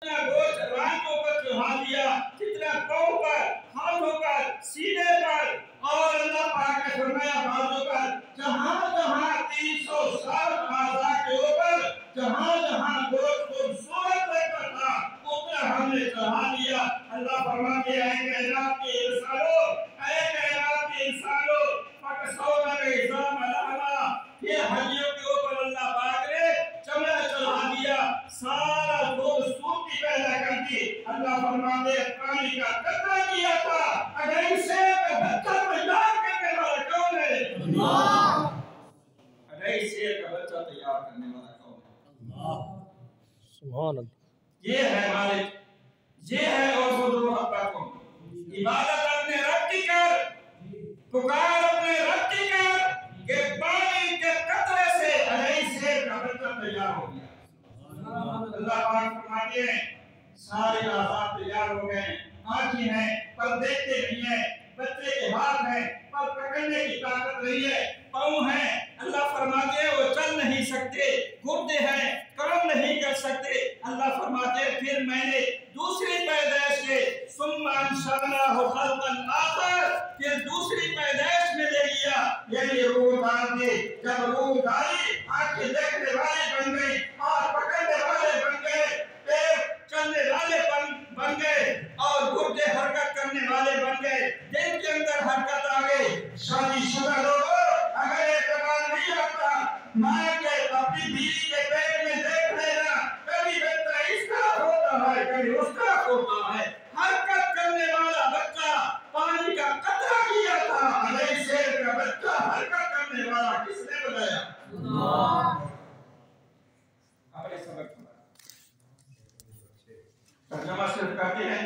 कितना गोश्त रान के ऊपर चढ़ा दिया, कितना पांव पर, हाथों पर, सीने पर और अल्लाह पाक ने फरमाया बाजू पर, जहां-जहां 360 आज़ा के ऊपर जहां-जहां गोश्त खूबसूरत लगता था उतना हमने चढ़ा दिया। अल्लाह फरमाते हैं कायनात के इंसानों, ऐ कायनात के इंसानों, फकसौना इज़ाम अलहमा, ये हड्डियों के ऊपर अल्लाह पाक ने चमड़ा चढ़ा दिया, सारा खूबसूरती पैदा कर दी। अल्लाह फरमाते हैं पानी का कतरा किया था, अगर इसे बच्चा तैयार करने वाला कौन है? अल्लाह। अगर इसे का बच्चा तैयार करने वाला कौन है? अल्लाह। सुभान अल्लाह। ये है मालिक, ये है औसुदु रब्बकुम। इबादत अपने रब की कर, पुकार अपने रब की कर कि पानी के कतरे से अगर इसे का बच्चा तैयार हो गया। अल्लाह पाक फरमाते हैं सारे आज़ाद तैयार हो गए, आँखें हैं पर देखते नहीं है, बच्चे के हाथ हैं पर पकड़ने की ताकत नहीं है, पाँव हैं अल्लाह फरमाते हैं वो चल नहीं सकते, गुर्दे हैं काम नहीं कर सकते। अल्लाह फरमाते हैं फिर मैंने दूसरी पैदाइश से सुम्मा अंशअनाहु खल्क़न आखर, फिर दूसरी पैदाइश में ले लिया, यानी रूह डाल दी। जब रूह डाली आँखें देखने वाली बन गई और पकड़ने वाले बन गए, पैर चलने वाले बन गए और गुर्दे हरकत करने वाले बन गए, दिल के अंदर हरकत आ गई। शादीशुदा लोगों अगर ये कमाल नहीं आता, माँ के अपनी बीवी के पेट में देख लेना, कभी बच्चा इसका होता है कभी उसका होता है, हरकत करने वाला बच्चा पानी का कतरा किया था, अगर शेर का बच्चा हरकत करने वाला किसने बनाया? अल्लाह। अपने सबक तर्जुमा सिर्फ करते हैं।